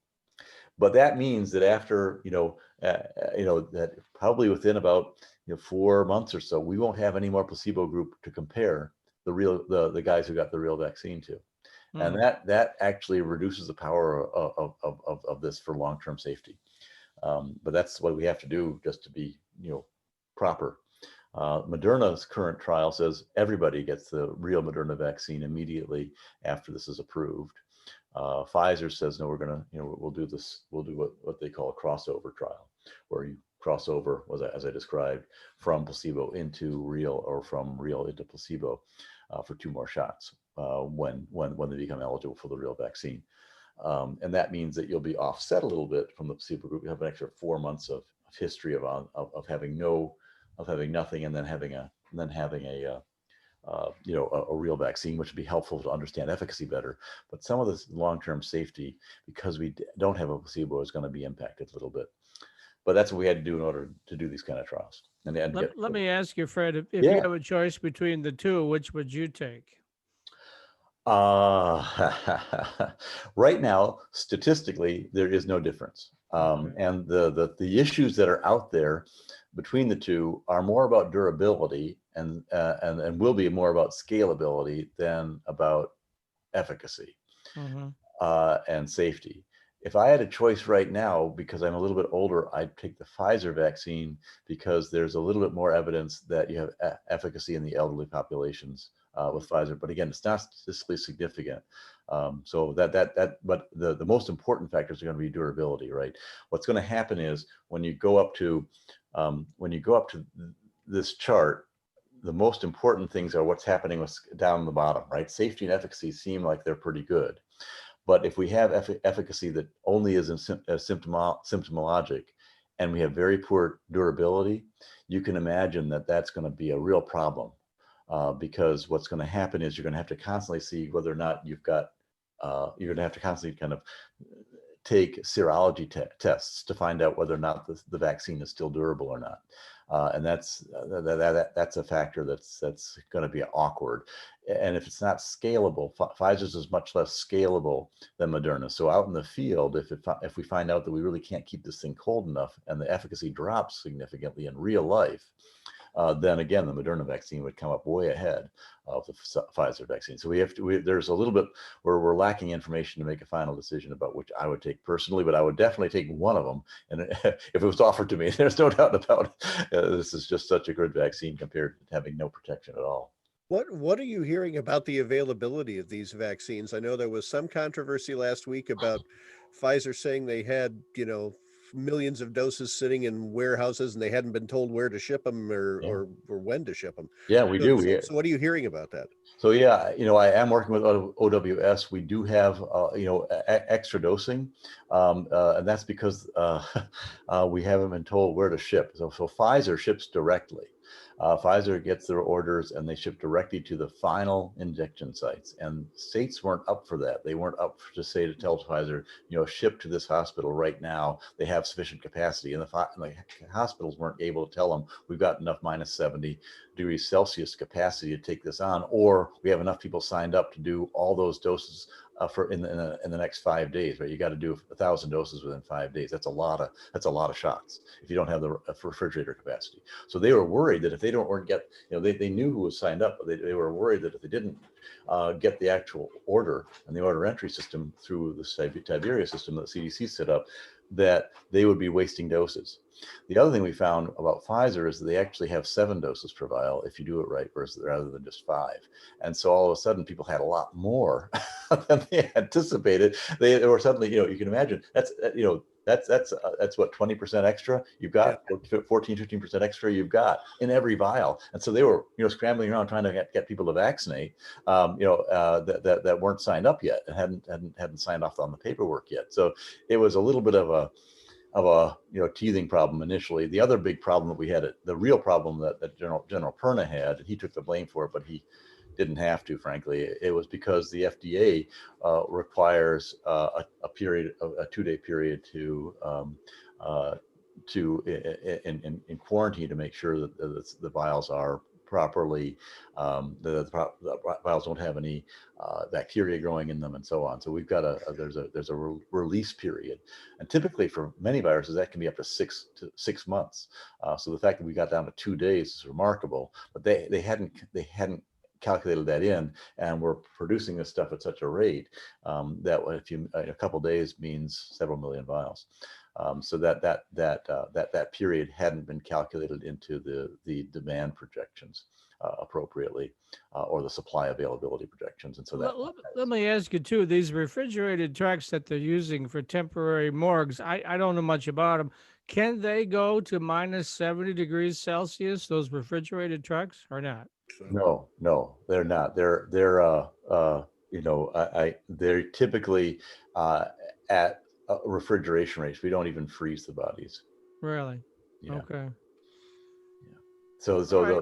But that means that after that probably within about 4 months or so, we won't have any more placebo group to compare the guys who got the real vaccine to, and that actually reduces the power of this for long-term safety. But that's what we have to do just to be proper. Moderna's current trial says everybody gets the real Moderna vaccine immediately after this is approved. Pfizer says no, we'll do what they call a crossover trial, where you cross over, as I described, from placebo into real or from real into placebo for 2 more shots when they become eligible for the real vaccine. And that means that you'll be offset a little bit from the placebo group. You have an extra 4 months of history of having nothing, and then having a real vaccine, which would be helpful to understand efficacy better. But some of this long-term safety, because we don't have a placebo, is going to be impacted a little bit. But that's what we had to do in order to do these kind of trials. And let me ask you, Fred, if you have a choice between the two, which would you take? Right now, statistically, there is no difference. And the issues that are out there between the two are more about durability and will be more about scalability than about efficacy. and safety. If I had a choice right now, because I'm a little bit older, I'd take the Pfizer vaccine because there's a little bit more evidence that you have efficacy in the elderly populations with Pfizer. But again, it's not statistically significant. But the most important factors are going to be durability, right? What's going to happen is when you go up to this chart, the most important things are what's happening down the bottom, right? Safety and efficacy seem like they're pretty good. But if we have efficacy that only is symptomologic and we have very poor durability, you can imagine that that's going to be a real problem because what's going to happen is you're going to have to constantly see whether or not you've got, you're going to have to constantly kind of take serology tests to find out whether or not the vaccine is still durable or not. And that's a factor that's going to be awkward. And if it's not scalable, Pfizer's is much less scalable than Moderna. So out in the field, if we find out that we really can't keep this thing cold enough and the efficacy drops significantly in real life, then again, the Moderna vaccine would come up way ahead of the Pfizer vaccine. So there's a little bit where we're lacking information to make a final decision about which I would take personally, but I would definitely take one of them. And if it was offered to me, there's no doubt about it. This is just such a good vaccine compared to having no protection at all. What are you hearing about the availability of these vaccines? I know there was some controversy last week about Pfizer saying they had, millions of doses sitting in warehouses and they hadn't been told where to ship them or when to ship them. Yeah, we do. So what are you hearing about that? So yeah, I am working with OWS. We do have extra dosing, and that's because we haven't been told where to ship. So Pfizer ships directly. Pfizer gets their orders and they ship directly to the final injection sites, and states weren't up for that. They weren't up to tell Pfizer, ship to this hospital right now. They have sufficient capacity, and the hospitals weren't able to tell them we've got enough minus 70 degrees Celsius capacity to take this on, or we have enough people signed up to do all those doses in the next 5 days. Right, you got to do 1,000 doses within 5 days. That's a lot of shots if you don't have the refrigerator capacity. So they were worried that if they weren't get, they knew who was signed up, but they were worried that if they didn't get the actual order and the order entry system through the Tiberius system that CDC set up, that they would be wasting doses. The other thing we found about Pfizer is that they actually have 7 doses per vial if you do it right, rather than just 5. And so all of a sudden, people had a lot more than they anticipated. They were suddenly, you can imagine that's what, 20% extra you've got, 14, 15% extra you've got in every vial. And so they were, scrambling around trying to get people to vaccinate, that weren't signed up yet and hadn't signed off on the paperwork yet. So it was a little bit of a teething problem initially. The other big problem that we had, the real problem that General Perna had, and he took the blame for it, but he didn't have to, frankly. It was because the FDA requires a 2-day period in quarantine to make sure that the vials are properly, the vials don't have any bacteria growing in them and so on. So we've got there's a release period, and typically for many viruses that can be up to 6 months. So the fact that we got down to 2 days is remarkable, but they hadn't calculated that in, and we're producing this stuff at such a rate that if a couple days means several million vials. So that period hadn't been calculated into the demand projections appropriately, or the supply availability projections. And so let me ask you too, these refrigerated trucks that they're using for temporary morgues, I don't know much about them. Can they go to minus 70 degrees Celsius, those refrigerated trucks, or not? No, they're not. They're typically at refrigeration rates. We don't even freeze the bodies. Really? Yeah. Okay. Yeah. So so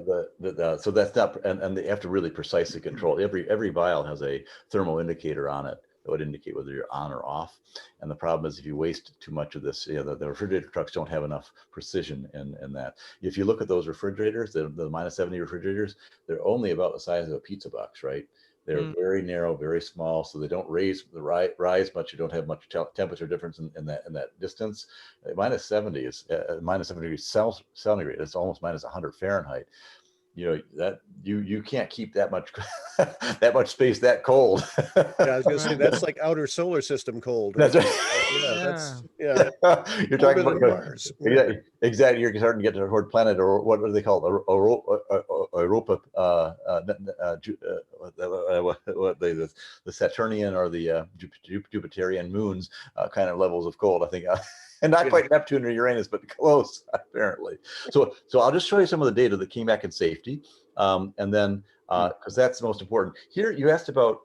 that's not, and they have to really precisely control. Every vial has a thermal indicator on it that would indicate whether you're on or off. And the problem is if you waste too much of this, the refrigerator trucks don't have enough precision in that. If you look at those refrigerators, the minus 70 refrigerators, they're only about the size of a pizza box, right? They're very narrow, very small, so they don't rise much. You don't have much temperature difference in that distance. Minus 70 is minus 70 degrees centigrade. It's almost minus 100 Fahrenheit. you know, that you can't keep that much that much space that cold. Yeah, I was gonna say Right. that's like outer solar system cold. That's Right? right. Yeah, Yeah. that's yeah. You're Colder talking than about Mars. yeah, exactly. You're starting to get toward planet, or what do they call it? Europa, what the Saturnian or the Jupiterian moons kind of levels of cold, I think. And not quite Neptune or Uranus, but close, apparently. So I'll just show you some of the data that came back in safety, and then because that's the most important. Here, you asked about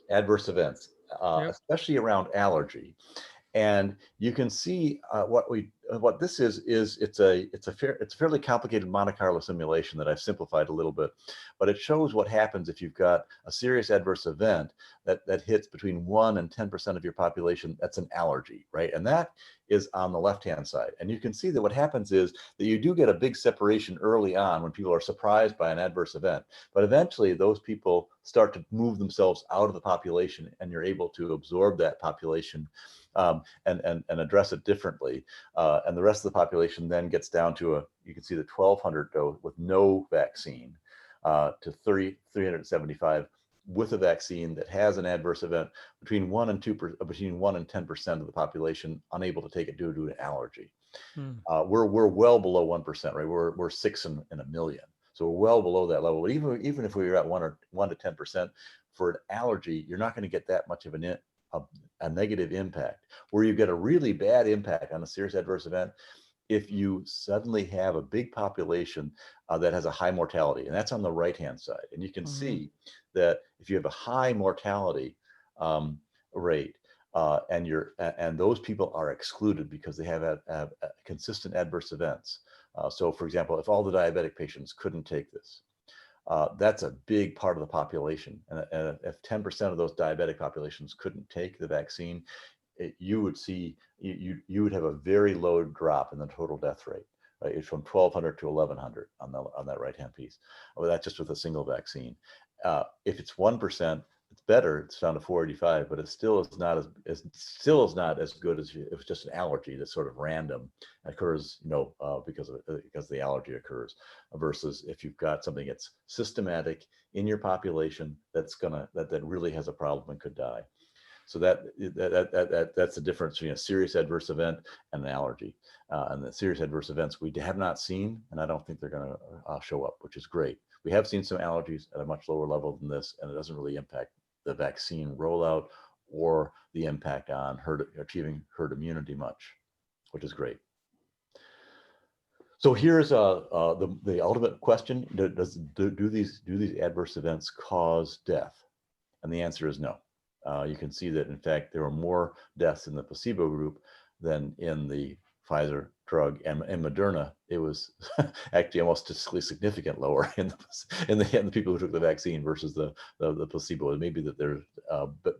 adverse events, Yep. especially around allergy. And you can see what this is it's a fairly complicated Monte Carlo simulation that I've simplified a little bit, but it shows what happens if you've got a serious adverse event that hits between 1 and 10% of your population. That's an allergy, right? And that is on the left-hand side. And you can see that what happens is that you do get a big separation early on when people are surprised by an adverse event, but eventually those people start to move themselves out of the population, and you're able to absorb that population and address it differently. And the rest of the population then gets down to you can see the 1,200 dose with no vaccine to 375 with a vaccine that has an adverse event between 1 and 10% of the population unable to take it due to an allergy. We're well below 1%, right? We're 6 in a million. So we're well below that level. But even if we were at 1 to 10% for an allergy, you're not going to get that much of a negative impact. Where you get a really bad impact on a serious adverse event if you suddenly have a big population that has a high mortality, and that's on the right-hand side. And you can see that if you have a high mortality rate, and those people are excluded because they have consistent adverse events. So, for example, if all the diabetic patients couldn't take this, that's a big part of the population. And if 10% of those diabetic populations couldn't take the vaccine, you would see you would have a very low drop in the total death rate. Right? It's from 1,200 to 1,100 on that right-hand piece. Well, that's just with a single vaccine. If it's 1%, it's better. It's down to 485, but it still is not as good as if it's just an allergy that's sort of random, occurs, because the allergy occurs, versus if you've got something that's systematic in your population that really has a problem and could die. So that's the difference between a serious adverse event and an allergy. And the serious adverse events we have not seen, and I don't think they're going to show up, which is great. We have seen some allergies at a much lower level than this, and it doesn't really impact the vaccine rollout or the impact on achieving herd immunity much, which is great. So here's the ultimate question: do these adverse events cause death? And the answer is no. You can see that, in fact, there were more deaths in the placebo group than in the Pfizer drug, and Moderna, it was actually almost statistically significant lower in the people who took the vaccine versus the placebo. It may be that there's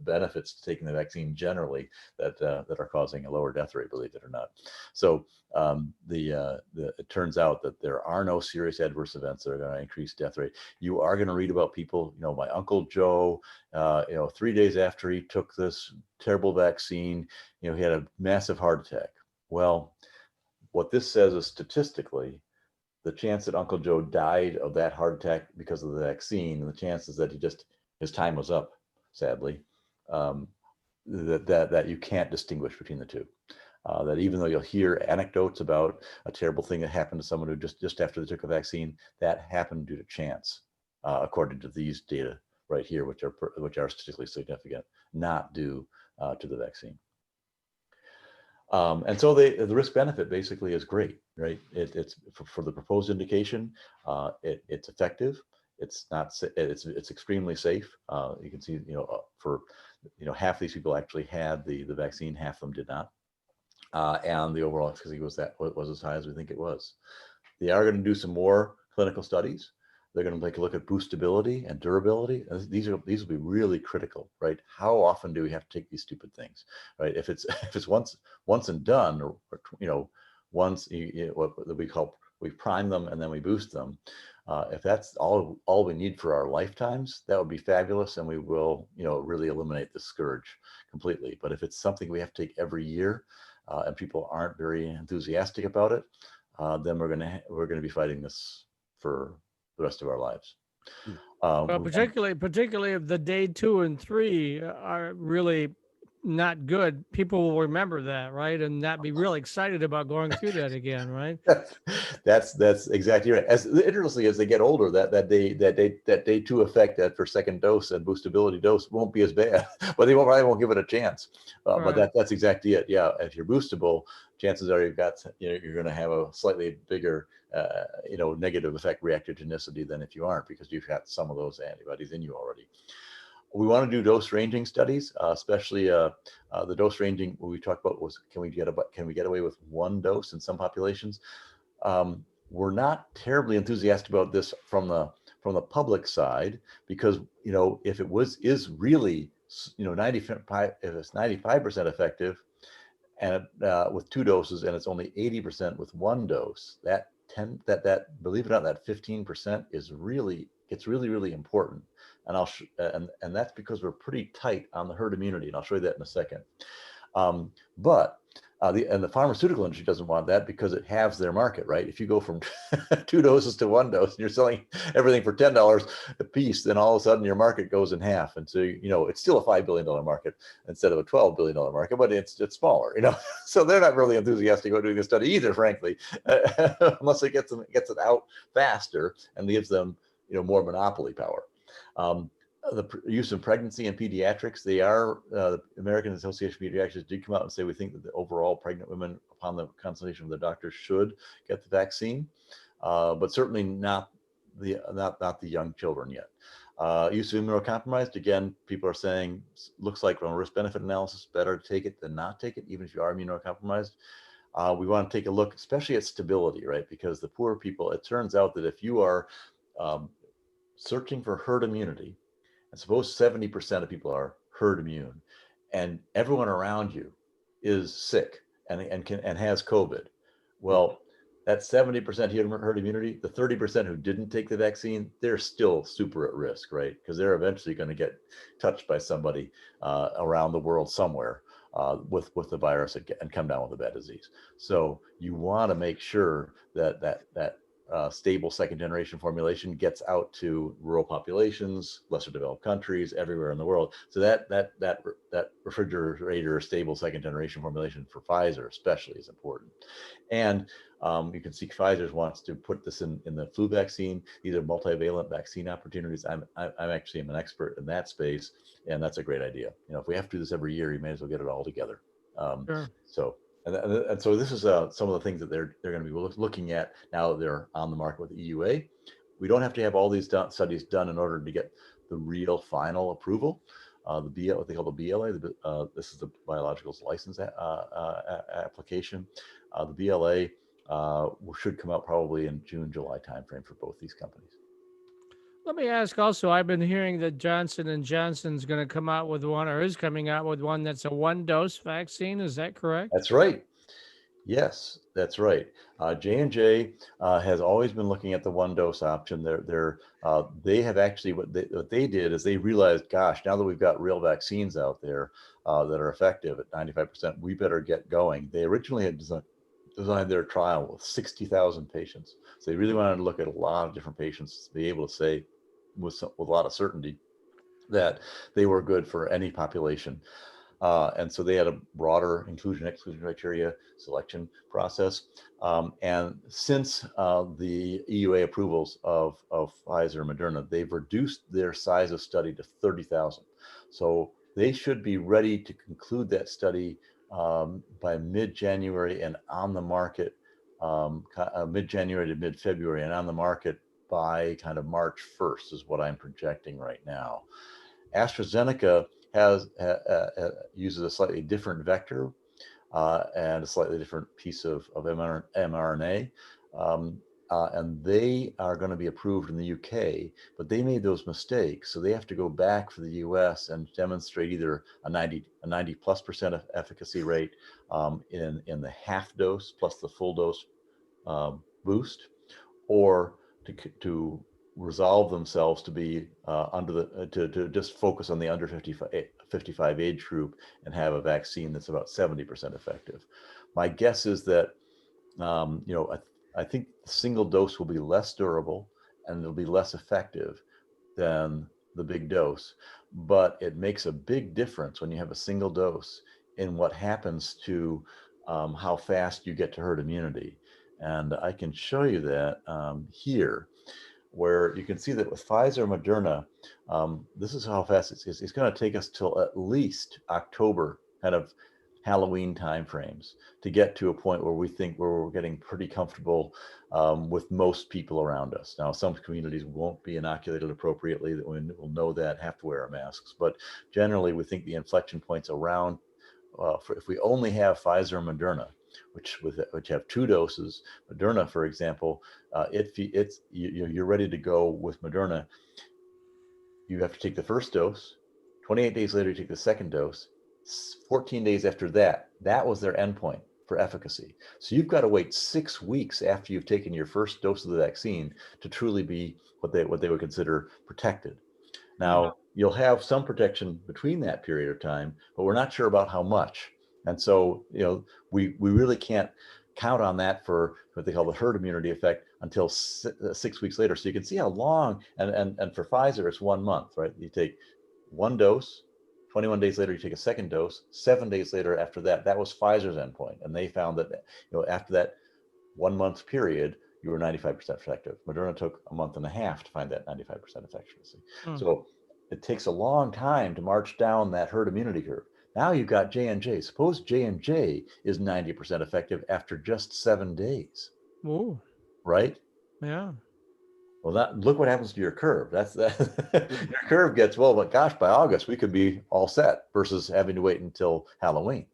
benefits to taking the vaccine generally that are causing a lower death rate, believe it or not. So it turns out that there are no serious adverse events that are going to increase death rate. You are going to read about people, my Uncle Joe, 3 days after he took this terrible vaccine, he had a massive heart attack. Well, what this says is statistically, the chance that Uncle Joe died of that heart attack because of the vaccine, and the chances that his time was up, sadly, that you can't distinguish between the two. That even though you'll hear anecdotes about a terrible thing that happened to someone who just after they took a vaccine, that happened due to chance, according to these data right here, which are statistically significant, not due to the vaccine. And so the risk benefit basically is great, right? It's for the proposed indication. It's effective. It's extremely safe. You can see, for half these people actually had the vaccine, half of them did not, and the overall efficacy was as high as we think it was. They are going to do some more clinical studies. They're going to take a look at boostability and durability. And these will be really critical, right? How often do we have to take these stupid things, right? If it's once and done, or once we prime them and then we boost them. If that's all we need for our lifetimes, that would be fabulous, and we will really eliminate the scourge completely. But if it's something we have to take every year, and people aren't very enthusiastic about it, then we're gonna be fighting this for the rest of our lives. Well, We- particularly if the day 2 and 3 are really not good, people will remember that, right? And not be really excited about going through that again, right? That's exactly right. As interestingly as they get older, that day 2 effect, that for second dose and boostability dose won't be as bad, but they probably won't give it a chance. But Right. that's exactly it. Yeah, if you're boostable, chances are you're going to have a slightly bigger negative effect reactogenicity than if you aren't, because you've got some of those antibodies in you already. We want to do dose ranging studies, especially the dose ranging we talked about was can we get away with 1 dose in some populations? We're not terribly enthusiastic about this from the public side, because if it is really 95, if it's 95% effective and with 2 doses, and it's only 80% with 1 dose, that believe it or not, that 15% gets really important. And and that's because we're pretty tight on the herd immunity, and I'll show you that in a second. But the pharmaceutical industry doesn't want that, because it halves their market, right? If you go from 2 doses to 1 dose and you're selling everything for $10 a piece, then all of a sudden your market goes in half. And so, it's still a $5 billion market instead of a $12 billion market, but it's smaller, So they're not really enthusiastic about doing this study either, frankly, unless it gets it out faster and gives them, more monopoly power. The use of pregnancy in pediatrics, the American Association of Pediatrics did come out and say we think that the overall pregnant women, upon the consultation of the doctor, should get the vaccine, but certainly not the young children yet. Use of immunocompromised, again, people are saying looks like from a risk-benefit analysis, better to take it than not take it, even if you are immunocompromised. We want to take a look, especially at stability, right? Because the poor people, it turns out that if you are searching for herd immunity, and suppose 70% of people are herd immune, and everyone around you is sick and has COVID. Well, that 70% herd immunity, the 30% who didn't take the vaccine, they're still super at risk, right? Because they're eventually going to get touched by somebody around the world somewhere with the virus and come down with a bad disease. So you want to make sure that stable second generation formulation gets out to rural populations, lesser developed countries, everywhere in the world. So that refrigerator stable second generation formulation for Pfizer especially is important. And you can see Pfizer wants to put this in the flu vaccine. These are multivalent vaccine opportunities. I'm actually an expert in that space, and that's a great idea. If we have to do this every year, you may as well get it all together. Sure. So. And so this is some of the things that they're going to be looking at now that they're on the market with the EUA. We don't have to have all these studies done in order to get the real final approval. What they call the BLA, this is the Biologicals License application. The BLA should come out probably in June, July timeframe for both these companies. Let me ask also, I've been hearing that Johnson & Johnson's going to come out with one, or is coming out with one, that's a 1-dose vaccine. Is that correct? That's right. Yes, that's right. J&J has always been looking at the 1-dose option. They have actually, what they did is they realized, gosh, now that we've got real vaccines out there that are effective at 95%, we better get going. They originally had designed their trial with 60,000 patients. So they really wanted to look at a lot of different patients to be able to say with a lot of certainty that they were good for any population. And so they had a broader inclusion-exclusion criteria selection process. And since the EUA approvals of Pfizer and Moderna, they've reduced their size of study to 30,000. So they should be ready to conclude that study by mid-January and on the market, mid-January to mid-February, and on the market by kind of March 1st is what I'm projecting right now. AstraZeneca uses a slightly different vector and a slightly different piece of mRNA. And they are going to be approved in the UK, but they made those mistakes. So they have to go back for the US and demonstrate either a 90+% efficacy rate in the half dose plus the full dose boost, or to resolve themselves to be to just focus on the under 55 age group and have a vaccine that's about 70% effective. My guess is that I think the single dose will be less durable and it'll be less effective than the big dose, but it makes a big difference when you have a single dose in what happens to how fast you get to herd immunity. And I can show you that here, where you can see that with Pfizer, Moderna, this is how fast it's going to take us till at least October, kind of Halloween timeframes, to get to a point where we think we're getting pretty comfortable with most people around us. Now, some communities won't be inoculated appropriately, that we'll know that, have to wear our masks, but generally we think the inflection points around, if we only have Pfizer and Moderna, which have 2 doses. Moderna, for example, you're ready to go with Moderna. You have to take the first dose. 28 days later, you take the second dose. 14 days after that, that was their endpoint for efficacy. So you've got to wait 6 weeks after you've taken your first dose of the vaccine to truly be what they would consider protected. Now, you'll have some protection between that period of time, but we're not sure about how much. And so, we really can't count on that for what they call the herd immunity effect until 6 weeks later. So you can see how long, and for Pfizer, it's 1 month, right? You take 1 dose, 21 days later, you take a second dose, 7 days later after that. That was Pfizer's endpoint. And they found that, after that 1 month period, you were 95% effective. Moderna took a month and a half to find that 95% efficacy. So it takes a long time to march down that herd immunity curve. Now you've got J&J. Suppose J&J is 90% effective after just 7 days. Whoa. Right? Yeah. Well, look what happens to your curve. That's that. Your curve gets, but gosh, by August we could be all set versus having to wait until Halloween.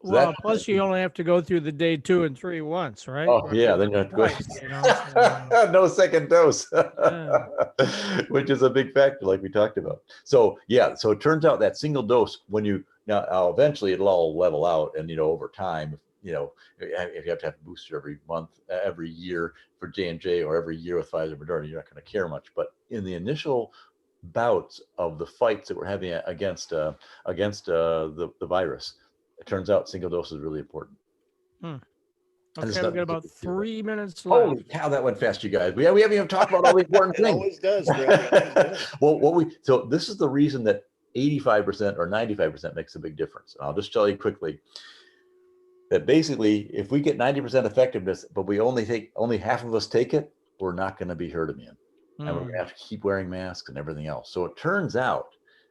So Well, plus you only have to go through the day 2 and 3 once, right? Oh, yeah, then you have to go. Twice, no second dose, Yeah. which is a big factor, like we talked about. So so it turns out that single dose, when you now eventually it'll all level out, and over time, if you have to have a booster every month, every year for J&J, or every year with Pfizer, Moderna, you're not going to care much. But in the initial bouts of the fights that we're having against the virus, it turns out single dose is really important. Okay, we've got about 3 minutes left. Holy cow, that went fast, you guys. We haven't even talked about all the important things. It always does, Brett. So this is the reason that 85% or 95% makes a big difference. And I'll just tell you quickly that basically, if we get 90% effectiveness, but we only half of us take it, we're not going to be herd immune. And we're going to have to keep wearing masks and everything else. So it turns out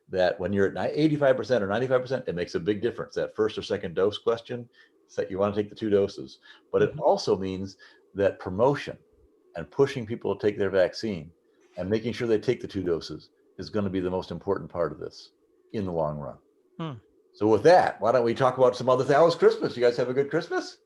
that when you're at 85% or 95%, it makes a big difference. That first or second dose question, that you want to take the 2 doses. But it also means that promotion and pushing people to take their vaccine and making sure they take the 2 doses is going to be the most important part of this in the long run. So with that, why don't we talk about some other things? How was Christmas? You guys have a good Christmas?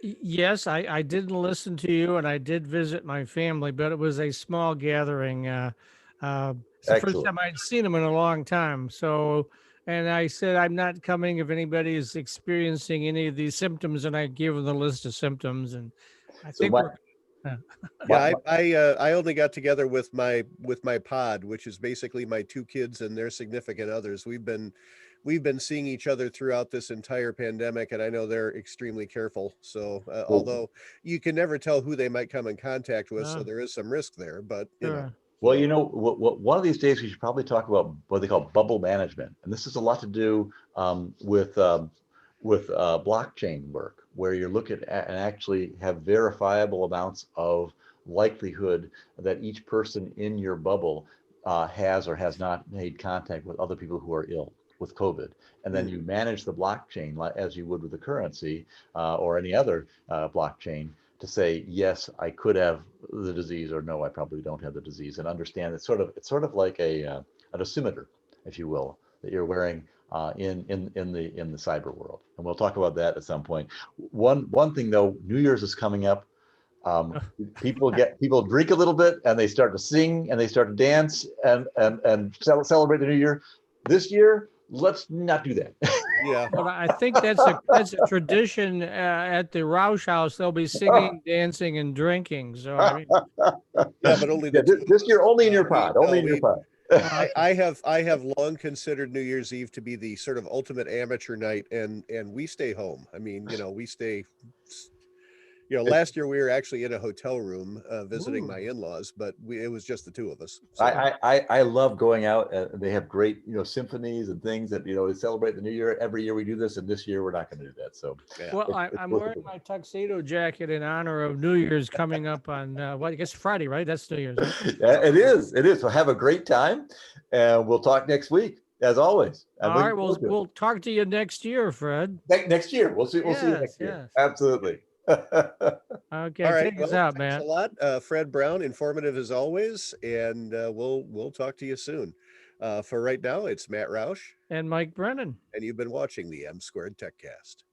Yes, I didn't listen to you, and I did visit my family, but it was a small gathering. It's the first time I'd seen them in a long time. So, and I said, I'm not coming if anybody is experiencing any of these symptoms, and I gave them the list of symptoms. And I think I only got together with my pod, which is basically my 2 kids and their significant others. We've been seeing each other throughout this entire pandemic, and I know they're extremely careful. So although you can never tell who they might come in contact with, so there is some risk there, but Well, one of these days we should probably talk about what they call bubble management, and this is a lot to do with blockchain work, where you're looking at and actually have verifiable amounts of likelihood that each person in your bubble has or has not made contact with other people who are ill with COVID. And then you manage the blockchain as you would with the currency or any other blockchain to say, yes, I could have the disease, or no, I probably don't have the disease, and understand it's sort of like an dosimeter, if you will, that you're wearing in the cyber world. And we'll talk about that at some point. One thing though, New Year's is coming up. People drink a little bit, and they start to sing, and they start to dance and celebrate the new year. This year, let's not do that. Yeah. But I think that's a tradition at the Roush House. They'll be singing, dancing, and drinking. So I mean, but only this year, only in your pod. Only in your pod. I have long considered New Year's Eve to be the sort of ultimate amateur night, and we stay home. I mean, we stay last year we were actually in a hotel room visiting Ooh. my in-laws, but it was just the two of us. So, I love going out. They have great, symphonies and things that, they celebrate the new year. Every year we do this, and this year we're not going to do that. So, yeah. Well, I'm wearing my tuxedo jacket in honor of New Year's coming up on, I guess Friday, right? That's New Year's. Right? Yeah, it is. It is. So have a great time, and we'll talk next week, as always. All right, we'll talk to you next year, Fred. Next year. We'll see. We'll see you Yes, next year. yes. Absolutely. Okay, All right. take us Well, out, thanks Matt. a lot, Fred Brown. Informative as always, and we'll talk to you soon. For right now, it's Matt Roush, And Mike Brennan. and you've been watching the M2Techcast.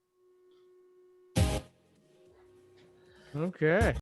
Okay.